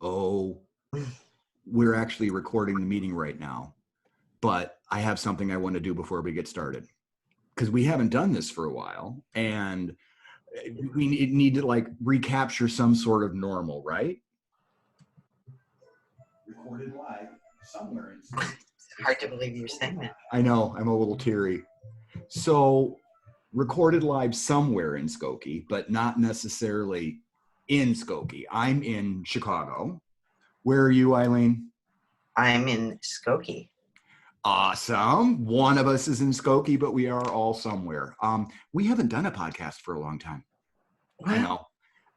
Oh, we're actually recording the meeting right now, but I have something I want to do before we get started because we haven't done this for a while and we need to like recapture some sort of normal, right? Recorded live somewhere. It's hard to believe you're saying that. I know, I'm a little teary. So recorded live somewhere in Skokie, but not necessarily in Skokie. I'm in Chicago. Where are you, Ilene? I'm in Skokie. Awesome. One of us is in Skokie, but we are all somewhere. We haven't done a podcast for a long time. Well, I know.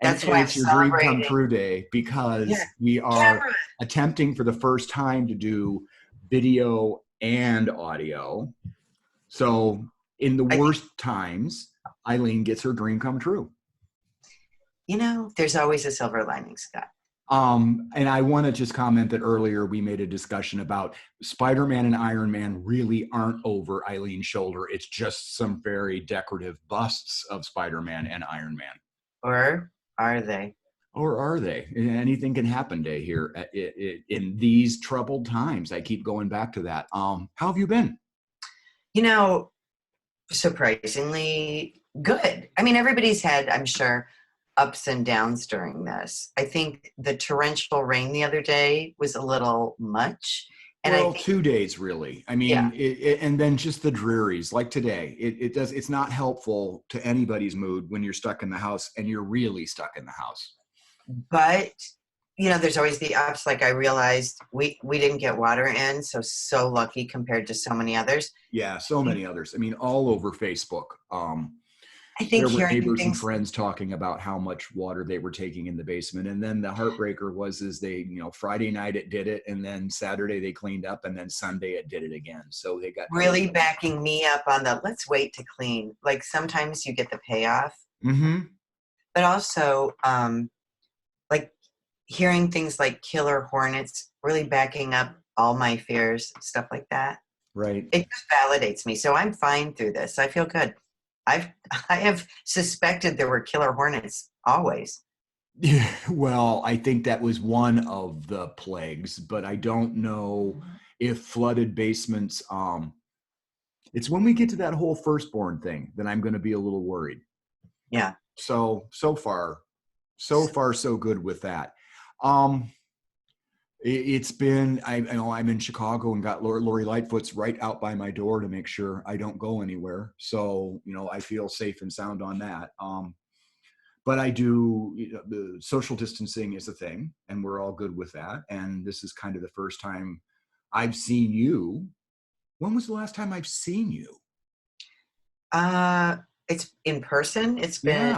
That's And why it's I'm your dream come celebrating. true day because Yeah. we are attempting for the first time to do video and audio. So in the worst times, Ilene gets her dream come true. You know, there's always a silver lining, Scott. And I want to just comment that earlier we made a discussion about Spider-Man and Iron Man really aren't over Ilene's shoulder. It's just some very decorative busts of Spider-Man and Iron Man. Or are they? Or are they? Anything can happen day here in these troubled times. I keep going back to that. How have you been? You know, surprisingly good. I mean, everybody's had, I'm sure, ups and downs during this. I think the torrential rain the other day was a little much. And well, I think, 2 days really. I mean, yeah. And then just the drearies like today. It's not helpful to anybody's mood when you're stuck in the house and you're really stuck in the house. But you know, there's always the ups. Like I realized we didn't get water in, so lucky compared to so many others. Yeah, so many others. I mean, all over Facebook. I think there were neighbors and things, friends talking about how much water they were taking in the basement. And then the heartbreaker was they, Friday night it did it. And then Saturday they cleaned up and then Sunday it did it again. So they got really backing me up on the, let's wait to clean. Like sometimes you get the payoff, but also like hearing things like killer hornets, really backing up all my fears, stuff like that. Right. It just validates me. So I'm fine through this. I feel good. I have suspected there were killer hornets always. Yeah, well, I think that was one of the plagues, but I don't know if flooded basements. It's when we get to that whole firstborn thing that I'm going to be a little worried. Yeah. So far, so good with that. It's been, I know I'm in Chicago and got Lori Lightfoot's right out by my door to make sure I don't go anywhere. So, I feel safe and sound on that. But I do, the social distancing is a thing and we're all good with that. And this is kind of the first time I've seen you. When was the last time I've seen you? It's in person. It's been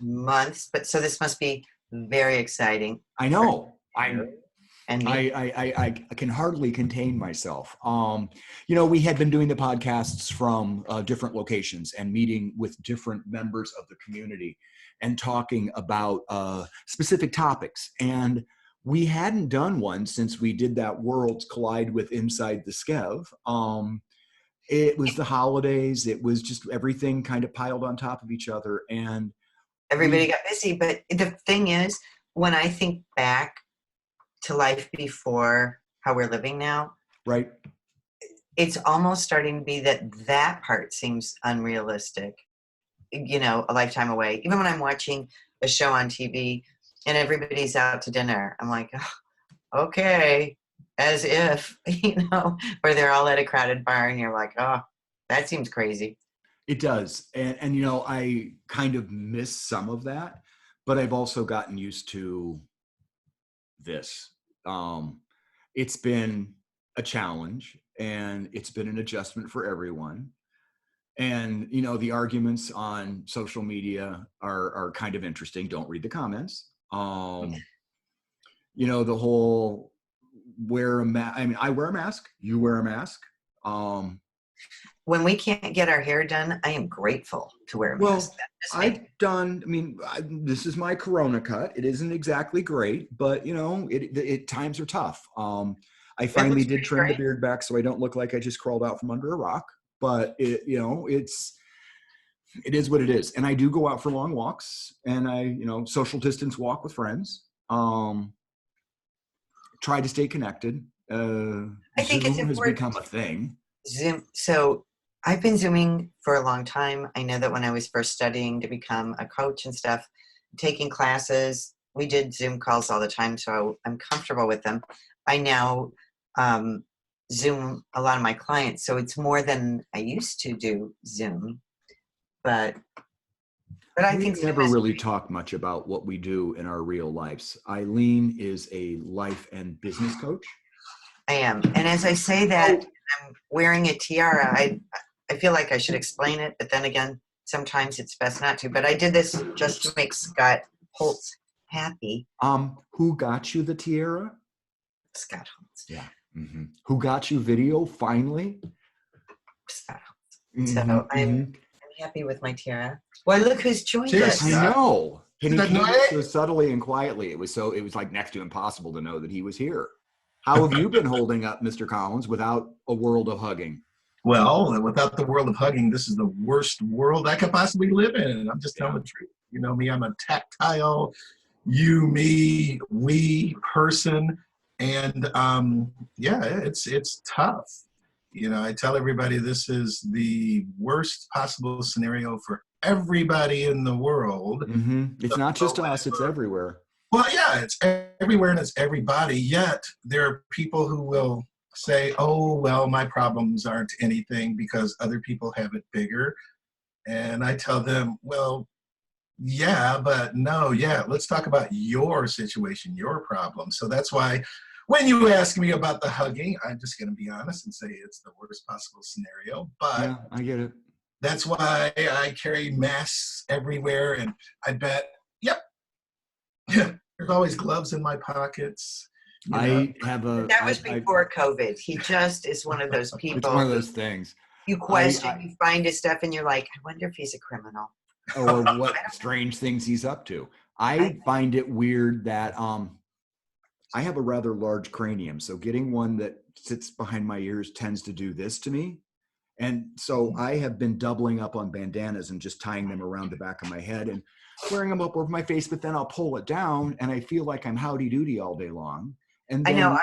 months, but so this must be very exciting. I know. I can hardly contain myself. We had been doing the podcasts from different locations and meeting with different members of the community and talking about specific topics. And we hadn't done one since we did that Worlds Collide with Inside the Skev. It was the holidays. It was just everything kind of piled on top of each other. And everybody got busy. But the thing is, when I think back to life before how we're living now, right? It's almost starting to be that part seems unrealistic, a lifetime away. Even when I'm watching a show on TV and everybody's out to dinner, I'm like, oh, okay, as if, where they're all at a crowded bar and you're like, oh, that seems crazy. It does. And I kind of miss some of that, but I've also gotten used to this. It's been a challenge and it's been an adjustment for everyone. And, the arguments on social media are kind of interesting. Don't read the comments. The whole wear a mask. I mean, I wear a mask. You wear a mask. When we can't get our hair done, I am grateful to wear a mask. This is my Corona cut. It isn't exactly great, but times are tough. I finally did trim the beard back so I don't look like I just crawled out from under a rock, but it is what it is. And I do go out for long walks and I, social distance walk with friends. try to stay connected. I think it's Zoom has important. become a thing. Zoom. So I've been Zooming for a long time. I know that when I was first studying to become a coach and stuff, taking classes, we did Zoom calls all the time, so I'm comfortable with them. I now Zoom a lot of my clients, so it's more than I used to do Zoom. But I We think Zoom never is really talk much about what we do in our real lives. Ilene is a life and business coach. I am. And as I say that, I'm wearing a tiara. I feel like I should explain it, but then again, sometimes it's best not to. But I did this just to make Scott Holtz happy. Who got you the tiara? Scott Holtz. Yeah. Mm-hmm. Who got you video finally? Scott Holtz. So I'm happy with my tiara. Well, look who's joined us. I know. And he came so subtly and quietly. It was like next to impossible to know that he was here. How have you been holding up, Mr. Collins, without a world of hugging? Well, without the world of hugging, this is the worst world I could possibly live in. I'm just telling the truth. You know me, I'm a tactile, you, me, we person. And it's tough. You know, I tell everybody this is the worst possible scenario for everybody in the world. It's not just us, it's everywhere. Well, yeah, it's everywhere and it's everybody. Yet there are people who will say, oh, well, my problems aren't anything because other people have it bigger. And I tell them, well, yeah, but no, yeah, let's talk about your situation, your problem. So that's why when you ask me about the hugging, I'm just going to be honest and say it's the worst possible scenario. But yeah, I get it. That's why I carry masks everywhere. And I bet, there's always gloves in my pockets. I have a. That was before COVID. He just is one of those people. It's one of those things. You question, you find his stuff, and you're like, I wonder if he's a criminal. Or what strange things he's up to. I find it weird that I have a rather large cranium, so getting one that sits behind my ears tends to do this to me. And so I have been doubling up on bandanas and just tying them around the back of my head and wearing them up over my face, but then I'll pull it down and I feel like I'm howdy doody all day long. And then, I know.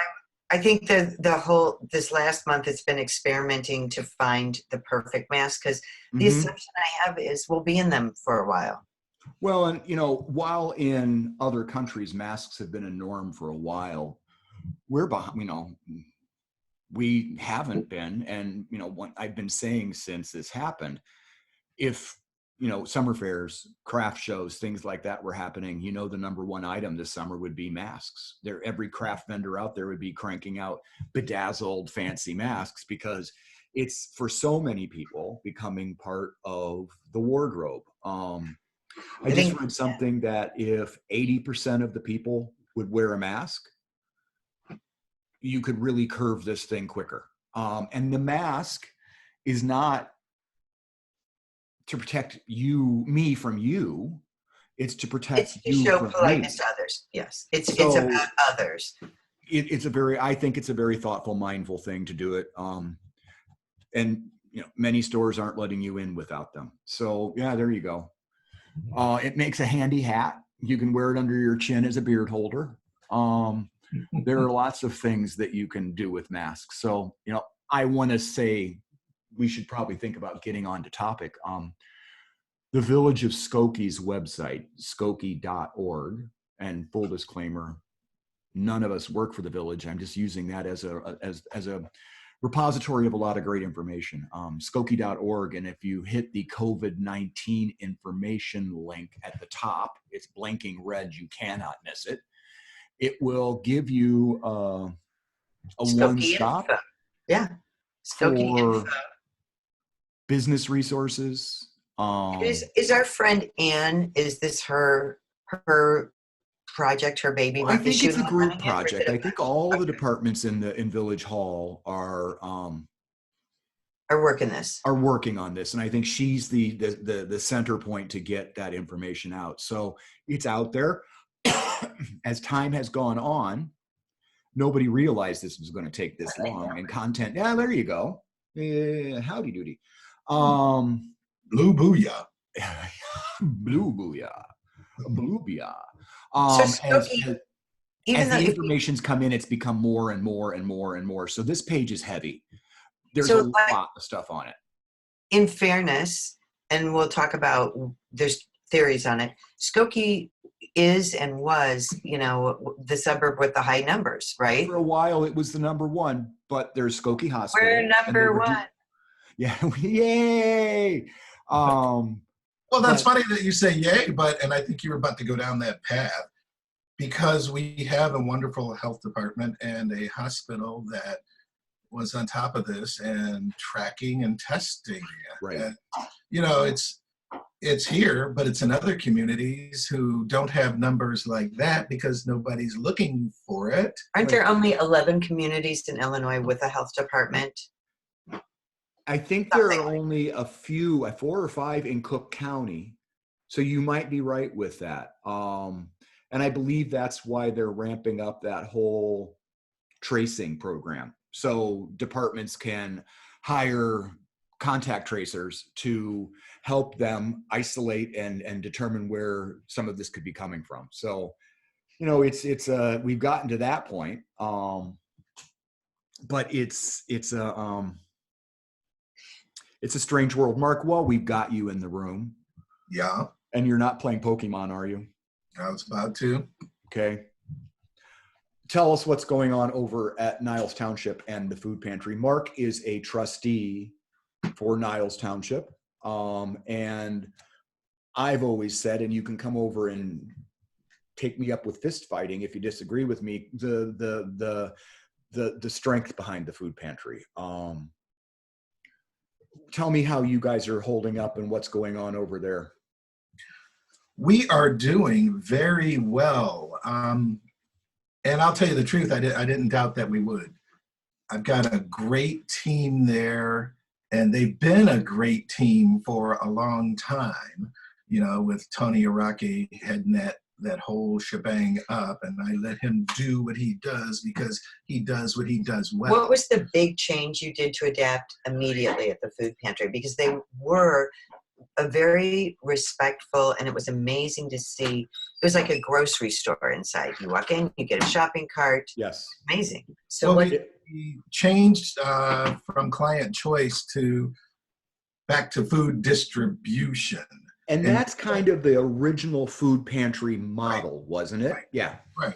I think this last month it's been experimenting to find the perfect mask because the assumption I have is we'll be in them for a while. Well, and while in other countries masks have been a norm for a while, we're behind, we haven't been. And, what I've been saying since this happened, if, summer fairs, craft shows, things like that were happening, the number one item this summer would be masks. Every craft vendor out there would be cranking out bedazzled, fancy masks because it's for so many people becoming part of the wardrobe. I just read something that if 80% of the people would wear a mask, you could really curve this thing quicker. And the mask is not to protect me from you. It's to protect you show from politeness me. to others. Yes, it's about others. I think it's a very thoughtful, mindful thing to do it. And many stores aren't letting you in without them. So yeah, there you go. It makes a handy hat. You can wear it under your chin as a beard holder. There are lots of things that you can do with masks. So, I want to say we should probably think about getting on to topic. The Village of Skokie's website, skokie.org, and full disclaimer, none of us work for the Village. I'm just using that as a repository of a lot of great information. Skokie.org, and if you hit the COVID-19 information link at the top, it's blinking red, you cannot miss it. It will give you a one-stop Skokie for info. Business resources. Is our friend Anne, is this her project, her baby? I think it's a group project. I think all the departments in Village Hall are working this. Are working on this, and I think she's the center point to get that information out. So it's out there. As time has gone on, nobody realized this was going to take this long, and content. Yeah, there you go. Howdy doody. Blue booyah. Blue booyah. Blue booyah. So even as though the if information's come in, it's become more and more and more and more. So this page is heavy. There's so a like, lot of stuff on it. in fairness, and we'll talk about, there's theories on it, Skokie is and was, the suburb with the high numbers, right? For a while, it was the number one, but there's Skokie Hospital. We're number one. Yeah, yay! Well, that's funny that you say yay, and I think you were about to go down that path, because we have a wonderful health department and a hospital that was on top of this and tracking and testing. Right. And, it's here, but it's in other communities who don't have numbers like that because nobody's looking for it. Aren't there only 11 communities in Illinois with a health department? I think there are only a few, 4 or 5 in Cook County. So you might be right with that. And I believe that's why they're ramping up that whole tracing program. So departments can hire contact tracers to help them isolate and determine where some of this could be coming from. So, it's we've gotten to that point. But it's a strange world. Mark, while we've got you in the room. Yeah. And you're not playing Pokemon, are you? I was about to. Okay. Tell us what's going on over at Niles Township and the food pantry. Mark is a trustee for Niles Township. And I've always said, and you can come over and take me up with fist fighting if you disagree with me, the strength behind the food pantry. Tell me how you guys are holding up and what's going on over there. We are doing very well. And I'll tell you the truth, I didn't doubt that we would. I've got a great team there, and they've been a great team for a long time, with Tony Araki heading that whole shebang up, and I let him do what he does because he does what he does well. What was the big change you did to adapt immediately at the food pantry? Because they were a very respectful, and it was amazing to see. It was like a grocery store inside. You walk in, you get a shopping cart. Yes. Amazing. So we changed from client choice back to food distribution. And that's kind of the original food pantry model, right, wasn't it? Right, yeah. Right.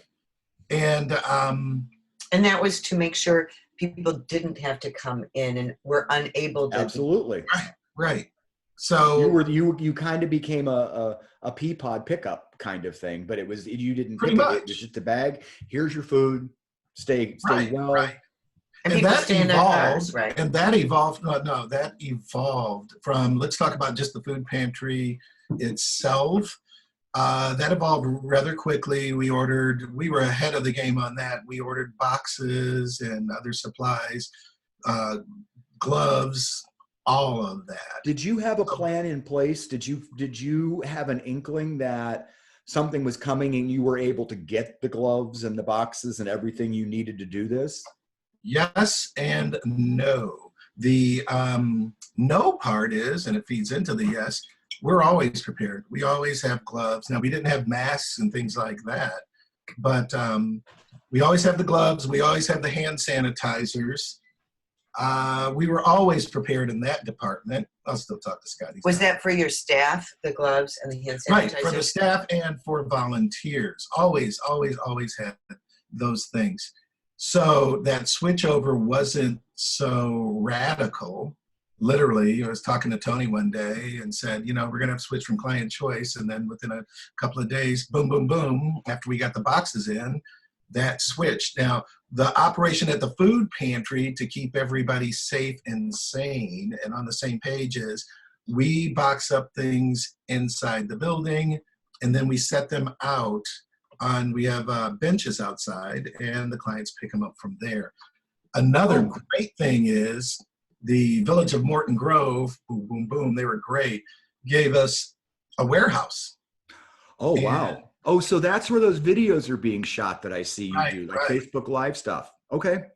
And that was to make sure people didn't have to come in and were unable to. Absolutely. Right. So you kind of became a Peapod pickup kind of thing, but you didn't pretty much. It was just a bag. Here's your food. Stay well. Right. And that stay in their cars, right? And that evolved. No, that evolved from. Let's talk about just the food pantry itself. That evolved rather quickly. We were ahead of the game on that. We ordered boxes and other supplies, gloves, all of that. Did you have a plan in place? Did you have an inkling that something was coming and you were able to get the gloves and the boxes and everything you needed to do this? Yes and no. The no part is, and it feeds into the yes, we're always prepared. We always have gloves. Now, we didn't have masks and things like that, but we always have the gloves. We always have the hand sanitizers. We were always prepared in that department. I'll still talk to Scotty. Was that for your staff, the gloves and the hand sanitizers? Right, for the staff and for volunteers. Always had those things. So that switchover wasn't so radical. Literally, I was talking to Tony one day and said, we're going to have to switch from client choice. And then within a couple of days, boom, boom, boom, after we got the boxes in, that switched. Now, the operation at the food pantry to keep everybody safe and sane and on the same page is we box up things inside the building, and then we set them out we have benches outside, and the clients pick them up from there. Another great thing is the Village of Morton Grove, boom, boom, boom, they were great, gave us a warehouse. Oh, wow. Oh, so that's where those videos are being shot that I see you do, like right. Facebook Live stuff. Okay. Right.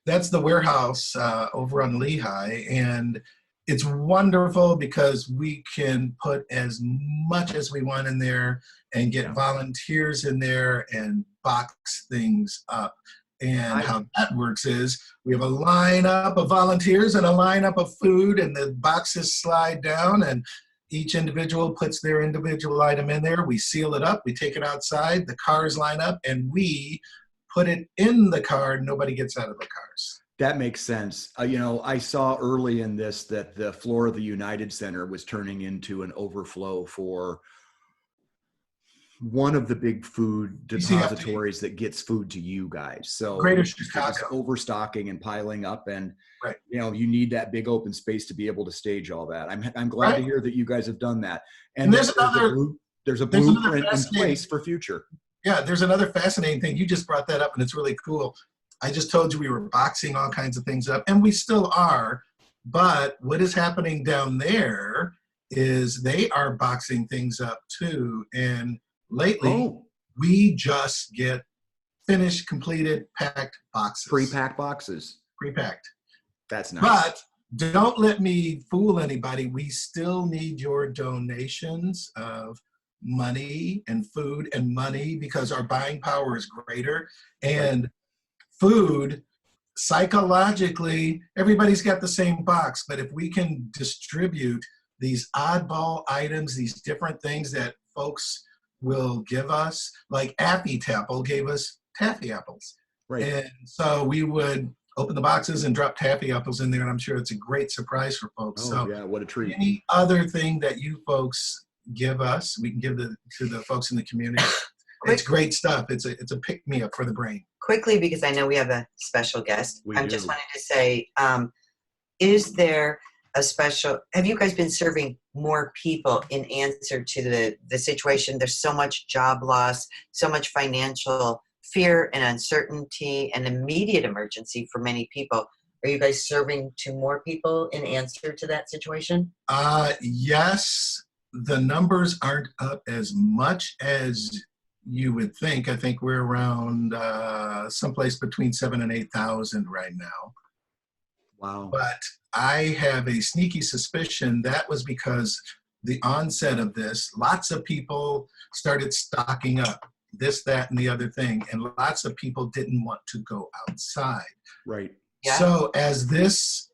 That's the warehouse over on Lehigh, and it's wonderful because we can put as much as we want in there, and get volunteers in there and box things up. And how that works is we have a lineup of volunteers and a lineup of food, and the boxes slide down, and each individual puts their individual item in there. We seal it up, we take it outside, the cars line up, and we put it in the car. Nobody gets out of the cars. That makes sense. I saw early in this that the floor of the United Center was turning into an overflow for one of the big food depositories that gets food to you guys. So Greater Chicago. Overstocking and piling up, and right. You need that big open space to be able to stage all that. I'm glad to hear that you guys have done that. And there's a blueprint in place for future. Yeah, there's another fascinating thing. You just brought that up, and it's really cool. I just told you we were boxing all kinds of things up, and we still are. But what is happening down there is they are boxing things up too. And lately, we just get finished, completed, packed boxes. Pre-packed boxes. Pre-packed. That's nice. But don't let me fool anybody. We still need your donations of money and food and money, because our buying power is greater. And food, psychologically, everybody's got the same box. But if we can distribute these oddball items, these different things that folks will give us, like Appy Tapple gave us taffy apples. Right. And so we would open the boxes and drop taffy apples in there, and I'm sure it's a great surprise for folks. Yeah, what a treat. Any other thing that you folks give us, we can give to the folks in the community. It's great stuff. It's a pick-me-up for the brain. Quickly, because I know we have a special guest. I just wanted to say, is there have you guys been serving more people in answer to the situation? There's so much job loss, so much financial fear and uncertainty and immediate emergency for many people. Are you guys serving to more people in answer to that situation? Yes, the numbers aren't up as much as you would think. I think we're around someplace between 7,000 and 8,000 right now. Wow. But I have a sneaky suspicion that was because the onset of this, lots of people started stocking up this, that, and the other thing. And lots of people didn't want to go outside. Right. Yeah. So as this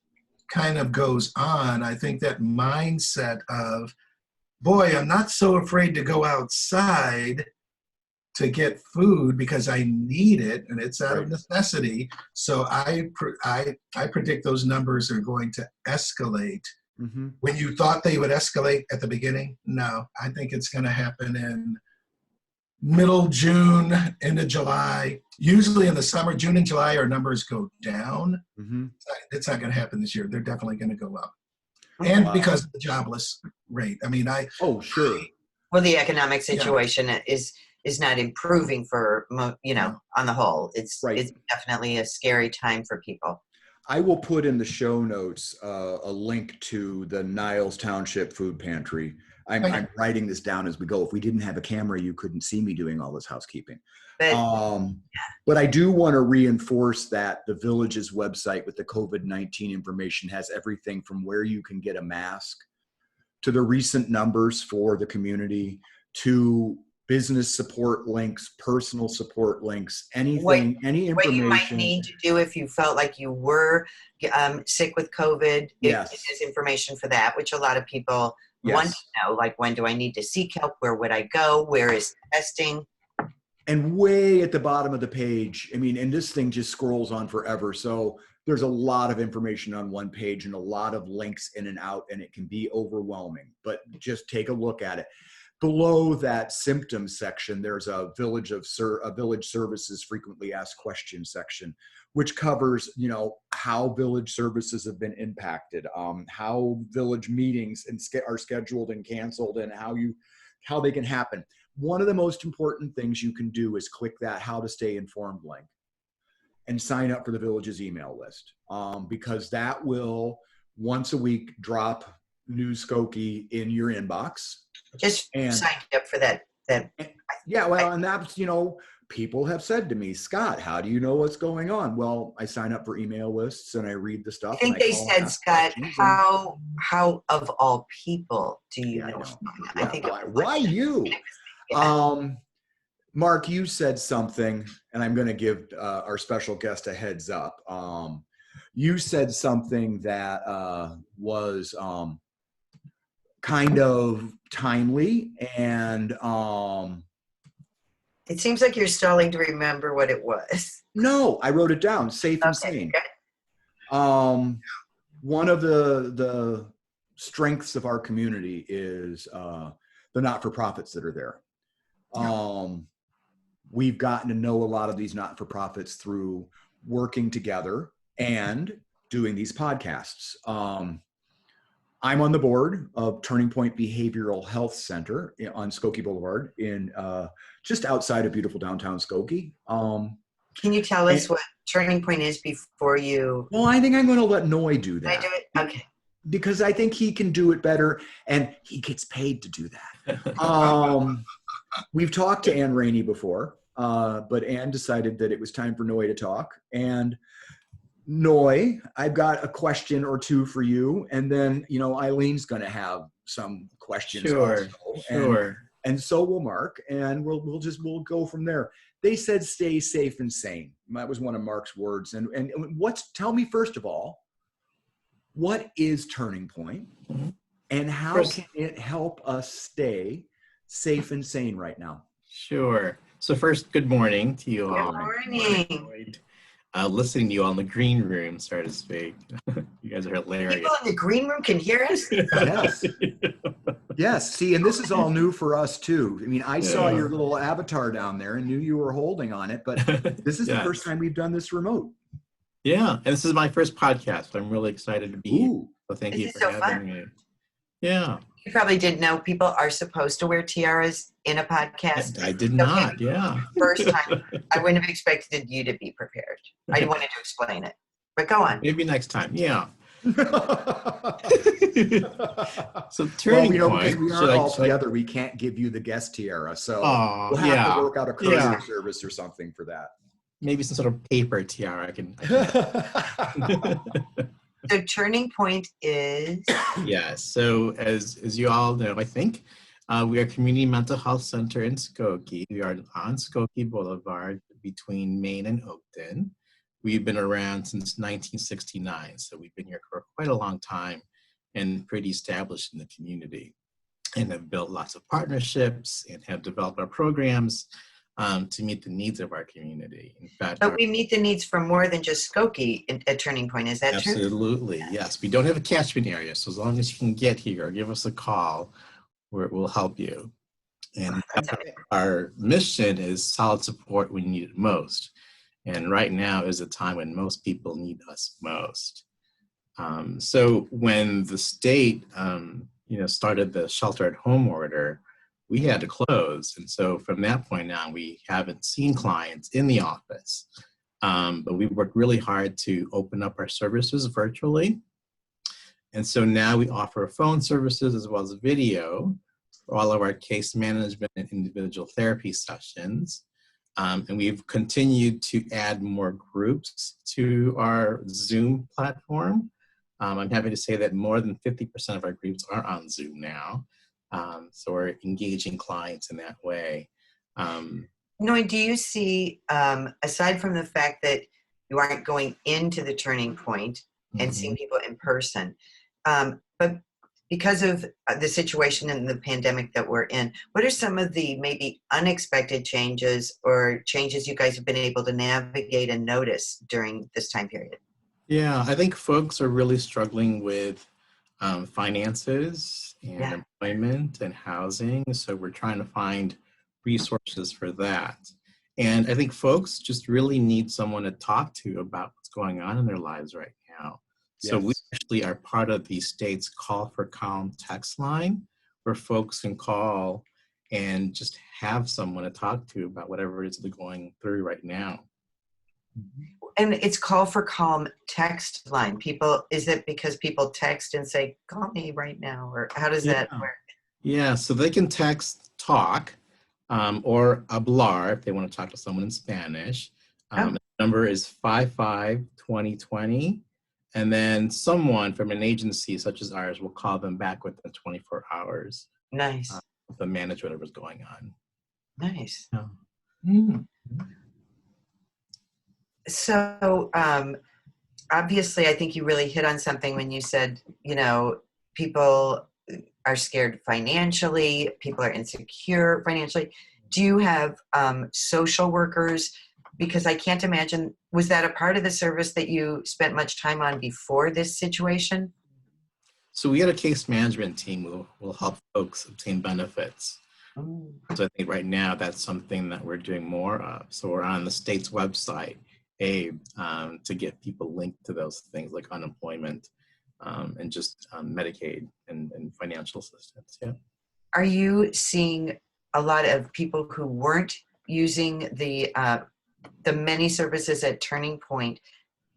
kind of goes on, I think that mindset of, boy, I'm not so afraid to go outside to get food because I need it and it's out of necessity. So I predict those numbers are going to escalate. Mm-hmm. When you thought they would escalate at the beginning, no, I think it's going to happen in middle June, into July. Usually in the summer, June and July, our numbers go down. Mm-hmm. It's not going to happen this year. They're definitely going to go up. And because of the jobless rate. I mean, sure. Well, the economic situation is not improving for, on the whole. It's definitely a scary time for people. I will put in the show notes a link to the Niles Township Food Pantry. I'm writing this down as we go. If we didn't have a camera, you couldn't see me doing all this housekeeping. But I do want to reinforce that the village's website with the COVID-19 information has everything from where you can get a mask to the recent numbers for the community to business support links, personal support links, anything, any information. What you might need to do if you felt like you were sick with COVID, yes. There's information for that, which a lot of people want to know, like, when do I need to seek help? Where would I go? Where is testing? And way at the bottom of the page, I mean, and this thing just scrolls on forever. So there's a lot of information on one page and a lot of links in and out, and it can be overwhelming, but just take a look at it. Below that symptoms section, there's a village services frequently asked questions section, which covers, how village services have been impacted, how village meetings are scheduled and canceled, and how they can happen. One of the most important things you can do is click that how to stay informed link and sign up for the village's email list, because that will once a week drop new Skokie in your inbox. Just signed up for that. Yeah, well, and that's, people have said to me, Scott, how do you know what's going on? Well, I sign up for email lists and I read the stuff. I think they said, Scott, how of all people do you know? I think why you? Mark, you said something, and I'm going to give our special guest a heads up. You said something that was kind of timely, and it seems like you're stalling to remember what it was. no, I wrote it down. Safe and Okay, sane. good. One of the strengths of our community is the not-for-profits that are there. We've gotten to know a lot of these not-for-profits through working together and doing these podcasts. I'm on the board of Turning Point Behavioral Health Center on Skokie Boulevard in just outside of beautiful downtown Skokie. Can you tell us what Turning Point is before you? Well, I think I'm going to let Noy do that. Can I do it? Okay. Because I think he can do it better, and he gets paid to do that. We've talked to Ann Rainey before, but Ann decided that it was time for Noy to talk. And Noy, I've got a question or two for you, and then Eileen's going to have some questions. Sure, also. sure. And so will Mark, and we'll go from there. They said stay safe and sane. That was one of Mark's words. And tell me first of all, what is Turning Point, and how can it help us stay safe and sane right now? Sure. So first, good morning to you all. Good morning. Listening to you all in the green room, so to speak. You guys are hilarious. People in the green room can hear us? Yes. Yes. See, and this is all new for us too. I mean, I saw your little avatar down there and knew you were holding on it, but this is the first time we've done this remote. Yeah, and this is my first podcast. I'm really excited to be here. So thank you for having me. Yeah. You probably didn't know people are supposed to wear tiaras in a podcast. I did not, yeah. First time, I wouldn't have expected you to be prepared. I wanted to explain it, but go on. Maybe next time, yeah. So Turning Point. Because we aren't all together, we can't give you the guest tiara, so we'll have to work out a courier service or something for that. Maybe some sort of paper tiara I can So Turning Point is? Yeah, so as you all know, I think, we are a community mental health center in Skokie. We are on Skokie Boulevard between Main and Oakton. We've been around since 1969, so we've been here for quite a long time and pretty established in the community, and have built lots of partnerships and have developed our programs to meet the needs of our community. In fact, but we meet the needs for more than just Skokie at Turning Point. Is that true? Absolutely, yes. We don't have a catchment area, so as long as you can get here or give us a call, we'll help you. And our mission is solid support when you need it most. And right now is a time when most people need us most. So when the state, started the shelter-at-home order, we had to close. And so from that point on, we haven't seen clients in the office. But we worked really hard to open up our services virtually. And so now we offer phone services as well as video for all of our case management and individual therapy sessions. And we've continued to add more groups to our Zoom platform. I'm happy to say that more than 50% of our groups are on Zoom now. So we're engaging clients in that way. Noy, do you see, aside from the fact that you aren't going into the Turning Point and seeing people in person, but because of the situation and the pandemic that we're in, what are some of the maybe unexpected changes or changes you guys have been able to navigate and notice during this time period? Yeah, I think folks are really struggling with finances and employment and housing. So we're trying to find resources for that. And I think folks just really need someone to talk to about what's going on in their lives right now. So we actually are part of the state's Call for Calm text line, where folks can call and just have someone to talk to about whatever it is they're going through right now. And it's Call for Calm text line. Is it because people text and say, call me right now? Or how does that work? Yeah, so they can text talk or hablar if they want to talk to someone in Spanish. The number is 55-2020. And then someone from an agency such as ours will call them back within 24 hours. Nice. To manage whatever's going on. Nice. Yeah. Mm. So, obviously, I think you really hit on something when you said, people are scared financially, people are insecure financially. Do you have social workers? Because I can't imagine, was that a part of the service that you spent much time on before this situation? So we had a case management team who will help folks obtain benefits. Mm. So I think right now that's something that we're doing more of. So we're on the state's website, to get people linked to those things like unemployment and just Medicaid and financial assistance. Yeah. Are you seeing a lot of people who weren't using the many services at Turning Point?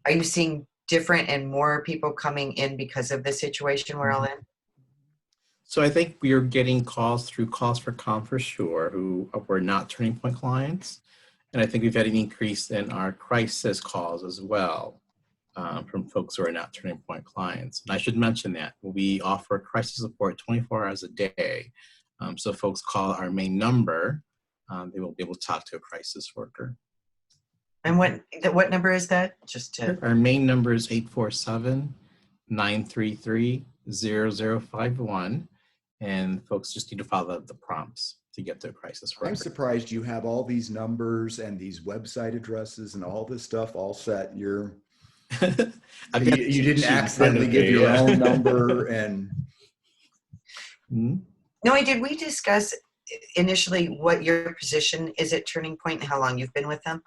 Are you seeing different and more people coming in because of the situation we're all in? So I think we are getting calls through Calls for Calm for sure, who were not Turning Point clients. And I think we've had an increase in our crisis calls as well from folks who are not Turning Point clients. And I should mention that we offer crisis support 24 hours a day. So if folks call our main number, they will be able to talk to a crisis worker. And what number is that? Just to Our main number is 847-933-0051. And folks just need to follow the prompts to get to a crisis worker. I'm surprised you have all these numbers and these website addresses and all this stuff all set. You didn't accidentally give your own number and. Noy, did we discuss initially what your position is at Turning Point and how long you've been with them?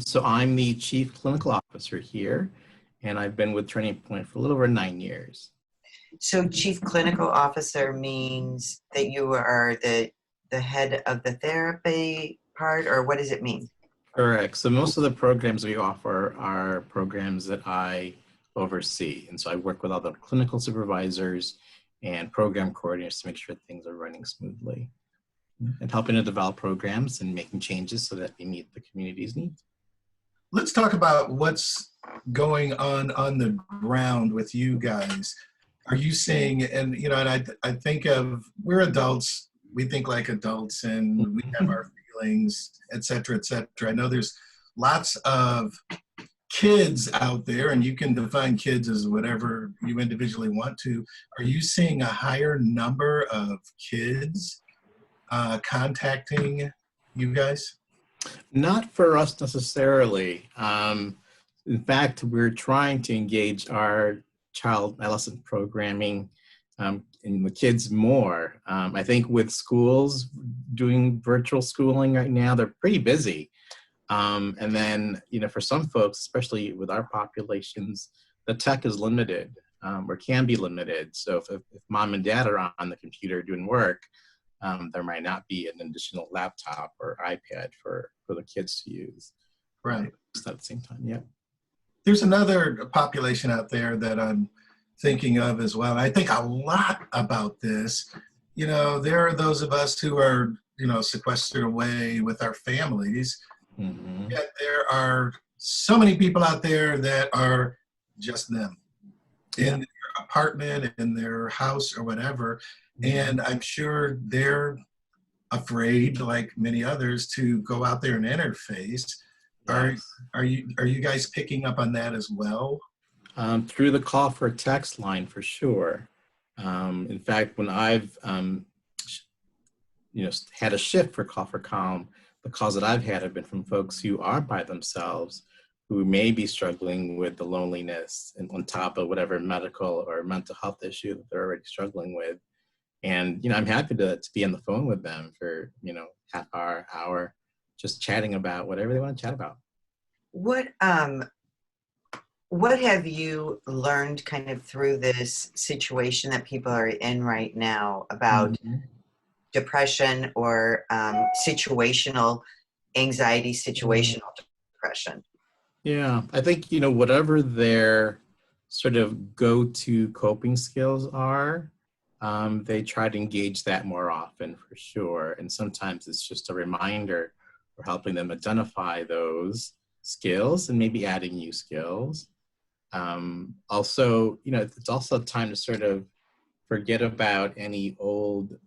So I'm the Chief Clinical Officer here, and I've been with Turning Point for a little over 9 years. So Chief Clinical Officer means that you are the head of the therapy part, or what does it mean? Correct. So most of the programs we offer are programs that I oversee. And so I work with other clinical supervisors and program coordinators to make sure things are running smoothly and helping to develop programs and making changes so that we meet the community's needs. Let's talk about what's going on the ground with you guys. Are you seeing, and I think of, we're adults, we think like adults, and we have our feelings, et cetera, et cetera. I know there's lots of kids out there, and you can define kids as whatever you individually want to. Are you seeing a higher number of kids contacting you guys? Not for us necessarily. In fact, we're trying to engage our child adolescent programming in the kids more. I think with schools doing virtual schooling right now, they're pretty busy. And then, for some folks, especially with our populations, the tech is limited or can be limited. So if mom and dad are on the computer doing work, there might not be an additional laptop or iPad for the kids to use. Right. At the same time, yeah. There's another population out there that I'm thinking of as well. I think a lot about this. There are those of us who are, sequestered away with our families. Mm-hmm. Yet there are so many people out there that are just them in their apartment, in their house or whatever. And I'm sure they're afraid, like many others, to go out there and interface. Yes. Are you guys picking up on that as well? Through the call for a text line, for sure. In fact, when I've had a shift for Call for Calm, the calls that I've had have been from folks who are by themselves, who may be struggling with the loneliness and on top of whatever medical or mental health issue that they're already struggling with. And I'm happy to be on the phone with them for half hour, just chatting about whatever they want to chat about. What have you learned kind of through this situation that people are in right now about depression or situational anxiety, situational depression? Yeah, I think, whatever their sort of go-to coping skills are, they try to engage that more often for sure. And sometimes it's just a reminder or helping them identify those skills and maybe adding new skills. Also, it's also time to sort of forget about any old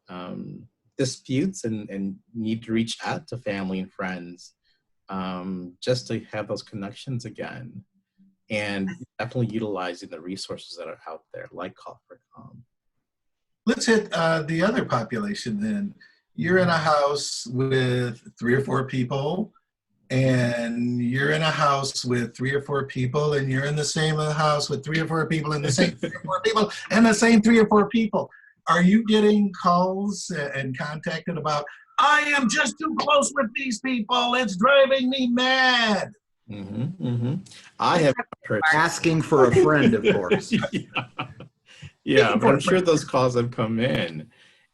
disputes and need to reach out to family and friends just to have those connections again. And definitely utilizing the resources that are out there, like Call for Calm. Let's hit the other population then. You're in a house with 3 or 4 people, and you're in a house with 3 or 4 people, and you're in the same house with 3 or 4 people, and the same 3 or 4 people, and the same 3 or 4 people. Are you getting calls and contacted about, I am just too close with these people, it's driving me mad? I have heard Asking for a friend, of course. yeah, but I'm sure those calls have come in.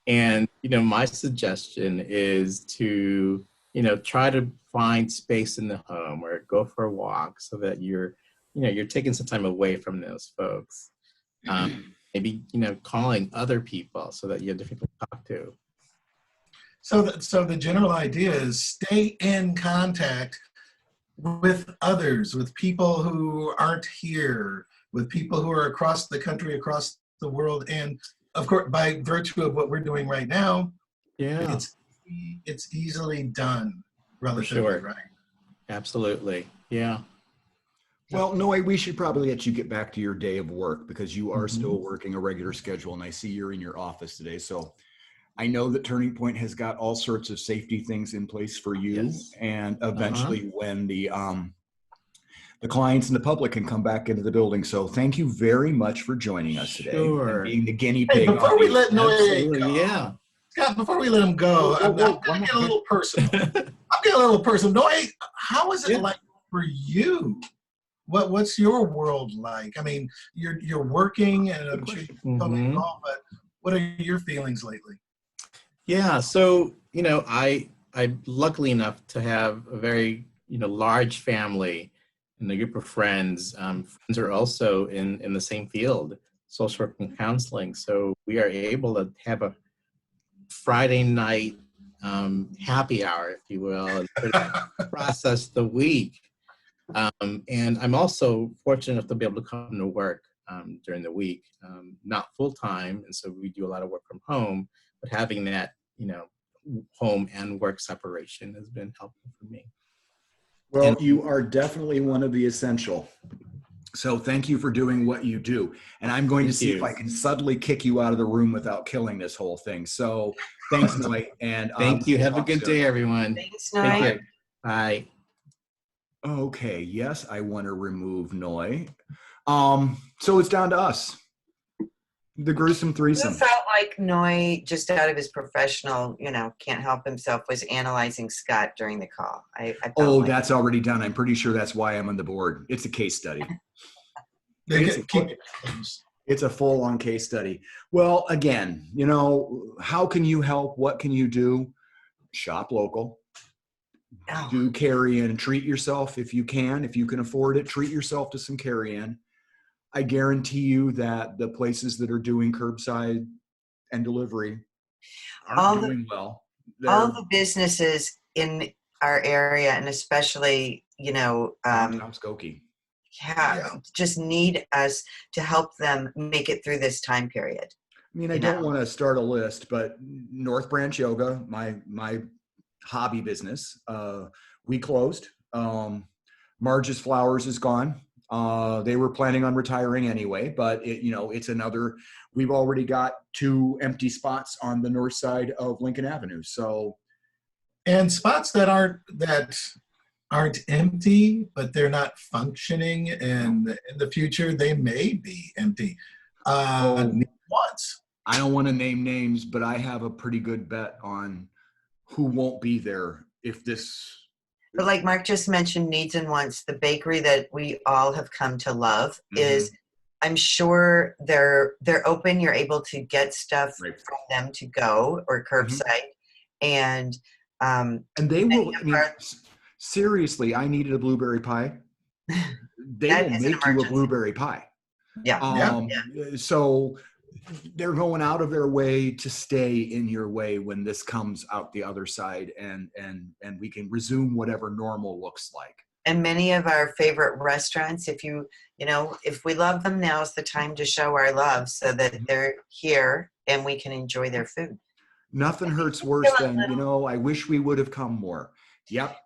And, my suggestion is to, try to find space in the home or go for a walk so that you're taking some time away from those folks. Maybe, calling other people so that you have different people to talk to. So the general idea is stay in contact with others, with people who aren't here, with people who are across the country, across the world, and of course, by virtue of what we're doing right now, it's easily done relatively, sure. right? Absolutely, yeah. Well, Noy, we should probably let you get back to your day of work because you are still working a regular schedule, and I see you're in your office today. So I know that Turning Point has got all sorts of safety things in place for you, Yes. and eventually when the clients and the public can come back into the building. So thank you very much for joining us today and being the guinea pig. Hey, before we let Noy Absolutely, go, yeah. Scott, before we let him go, I'm going to get a little personal. Noy, how is it like for you? What's your world like? I mean, you're working, and I'm sure you're totally involved, but what are your feelings lately? Yeah, so I'm lucky enough to have a very large family and a group of friends. Friends are also in the same field, social work and counseling. So we are able to have a Friday night happy hour, if you will, and sort of process the week. And I'm also fortunate enough to be able to come to work during the week, not full time, and so we do a lot of work from home. But having that, home and work separation has been helpful for me. Well, you are definitely one of the essential. So thank you for doing what you do. And I'm going to see if I can subtly kick you out of the room without killing this whole thing. So thanks, Noy. And thank you. Have a good day, everyone. Thanks, Noy. Bye. Okay. Yes, I want to remove Noy. So it's down to us. The gruesome threesome. Who felt like Noy, just out of his professional, can't help himself, was analyzing Scott during the call. I felt that's already done. I'm pretty sure that's why I'm on the board. It's a case study. It's a full-on case study. Well, again, how can you help? What can you do? Shop local. Do carry-in. Treat yourself if you can. If you can afford it, treat yourself to some carry-in. I guarantee you that the places that are doing curbside and delivery aren't doing well. All the businesses in our area, and especially, Skokie. just need us to help them make it through this time period. I mean, I don't want to start a list, but North Branch Yoga, my hobby business, we closed. Marge's Flowers is gone. They were planning on retiring anyway, but it's another. We've already got 2 empty spots on the north side of Lincoln Avenue. So, and spots that aren't empty, but they're not functioning, and in the future they may be empty. Once. I don't want to name names, but I have a pretty good bet on who won't be there if this. But like Mark just mentioned, needs and wants, the bakery that we all have come to love is, I'm sure they're open. You're able to get stuff from them to go or curbside, and they will. Seriously, I needed a blueberry pie. They will make you a blueberry pie. So they're going out of their way to stay in your way when this comes out the other side, and we can resume whatever normal looks like. And many of our favorite restaurants, if we love them, now's the time to show our love so that they're here and we can enjoy their food. Nothing hurts worse than, I wish we would have come more. Yep.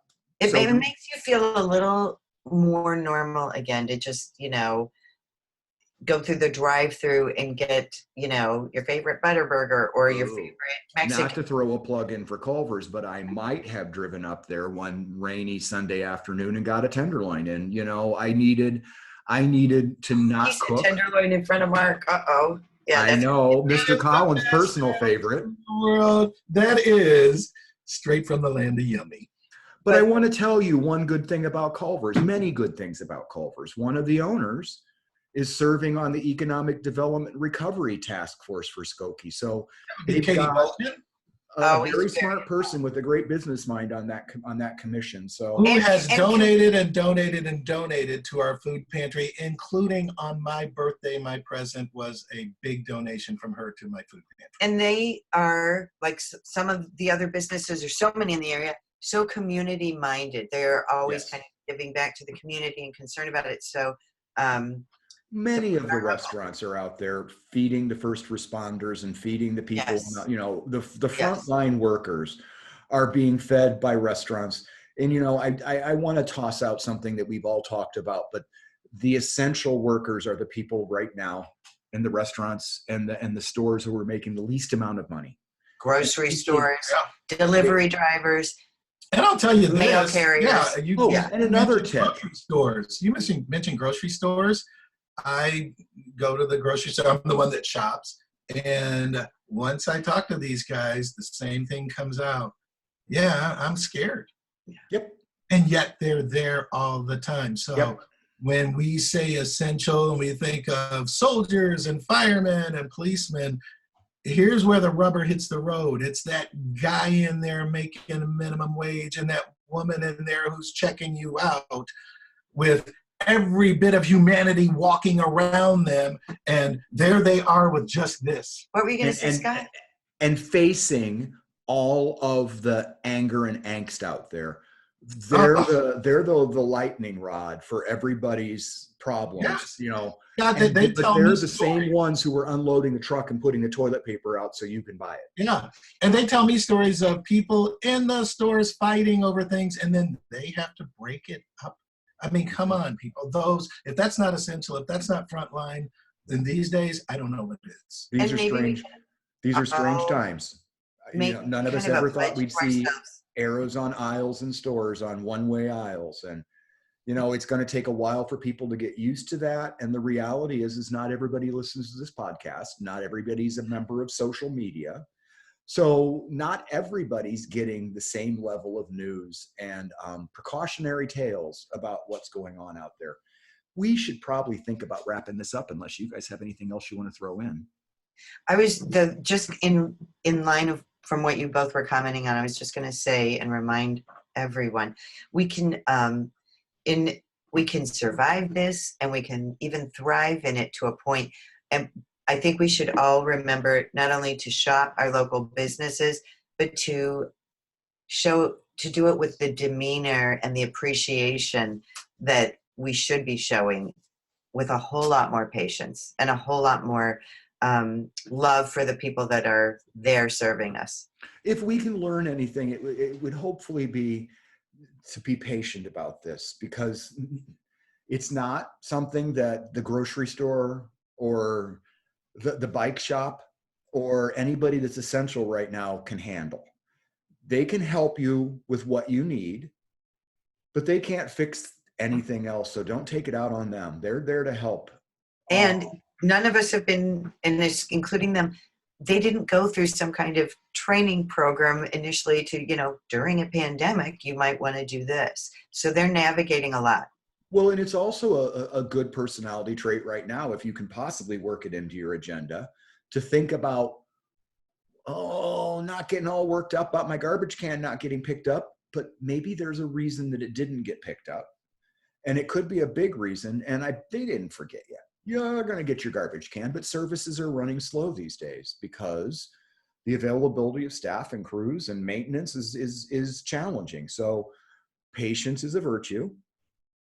It makes you feel a little more normal again to just, go through the drive-through and get, your favorite Butterburger or your favorite Mexican. Not to throw a plug in for Culver's, but I might have driven up there one rainy Sunday afternoon and got a tenderloin. And, I needed to not cook. Tenderloin in front of Mark. Uh-oh. Yeah, I know, Mr. Collins' personal favorite. World, that is straight from the land of yummy. But I want to tell you one good thing about Culver's, many good things about Culver's. One of the owners is serving on the Economic Development Recovery Task Force for Skokie. So they've got a very smart person with a great business mind on that commission. So who has donated and donated and donated to our food pantry, including on my birthday. My present was a big donation from her to my food pantry. And they are, like some of the other businesses, there's so many in the area, so community minded. They're always kind of giving back to the community and concerned about it. So many of the restaurants are out there feeding the first responders and feeding the people, the frontline workers are being fed by restaurants. And, I want to toss out something that we've all talked about, but the essential workers are the people right now in the restaurants and the stores who are making the least amount of money. Grocery stores, delivery drivers. And I'll tell you this. Mail carriers. And another tip. Grocery stores. You mentioned grocery stores. I go to the grocery store. I'm the one that shops. And once I talk to these guys, the same thing comes out. Yeah, I'm scared. Yep. And yet they're there all the time. So when we say essential and we think of soldiers and firemen and policemen, here's where the rubber hits the road. It's that guy in there making a minimum wage and that woman in there who's checking you out with every bit of humanity walking around them, and there they are with just this. What were you going to say, Scott? And facing all of the anger and angst out there. They're the lightning rod for everybody's problems, Yeah, but they're the same ones who are unloading the truck and putting the toilet paper out so you can buy it. Yeah, and they tell me stories of people in the stores fighting over things, and then they have to break it up. I mean, come on, people. If that's not essential, if that's not frontline, then these days, I don't know what it is. These are strange. These are strange times. None of us ever thought we'd see arrows on aisles in stores, on one-way aisles. And, it's going to take a while for people to get used to that. And the reality is not everybody listens to this podcast. Not everybody's a member of social media. So not everybody's getting the same level of news and precautionary tales about what's going on out there. We should probably think about wrapping this up unless you guys have anything else you want to throw in. I was just in line of from what you both were commenting on. I was just going to say and remind everyone, we can survive this, and we can even thrive in it to a point. And I think we should all remember not only to shop our local businesses, but to do it with the demeanor and the appreciation that we should be showing, with a whole lot more patience and a whole lot more love for the people that are there serving us. If we can learn anything, it would hopefully be to be patient about this, because it's not something that the grocery store or the bike shop or anybody that's essential right now can handle. They can help you with what you need, but they can't fix anything else. So don't take it out on them. They're there to help. And none of us have been, and this, including them, they didn't go through some kind of training program initially to, during a pandemic, you might want to do this. So they're navigating a lot. Well, and it's also a good personality trait right now, if you can possibly work it into your agenda, to think about, not getting all worked up about my garbage can not getting picked up, but maybe there's a reason that it didn't get picked up. And it could be a big reason, and they didn't forget yet. You're going to get your garbage can, but services are running slow these days because the availability of staff and crews and maintenance is challenging. So patience is a virtue.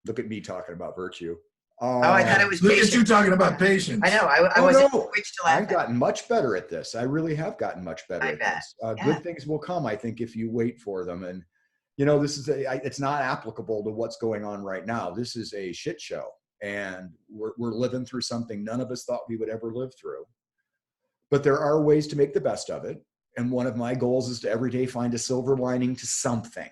Look at me talking about virtue. I thought it was Look at patience. you talking about patience. I know. I Oh, wasn't no. which to laugh I've at. gotten much better at this. I really have gotten much better I at bet. this. Yeah. Good things will come, I think, if you wait for them. And, this is it's not applicable to what's going on right now. This is a shit show. And we're living through something none of us thought we would ever live through. But there are ways to make the best of it. And one of my goals is to every day find a silver lining to something.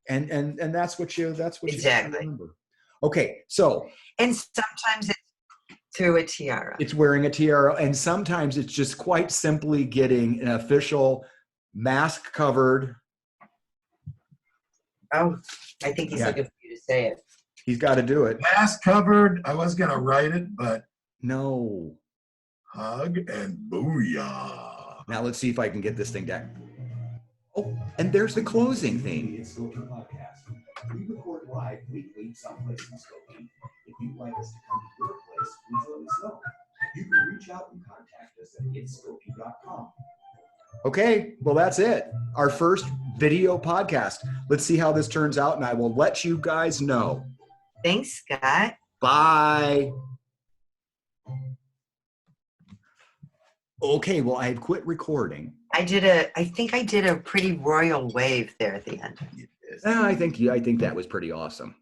And that's what you Exactly. remember. Okay, so. And sometimes it's through a tiara. It's wearing a tiara, and sometimes it's just quite simply getting an official mask covered. Oh, I think he's looking for you to say it. He's got to do it. Mask covered. I was gonna write it, but No. hug and booyah. Now let's see if I can get this thing down. Oh, and there's the closing theme. It's Skokie Podcast. We record live weekly someplace in Skokie. If you'd like us to come to your place, please let us know. You can reach out and contact us at itsskokie.com. Okay, well, that's it. Our first video podcast. Let's see how this turns out, and I will let you guys know. Thanks, Scott. Bye. Okay, well, I had quit recording. I think I did a pretty royal wave there at the end. I think that was pretty awesome.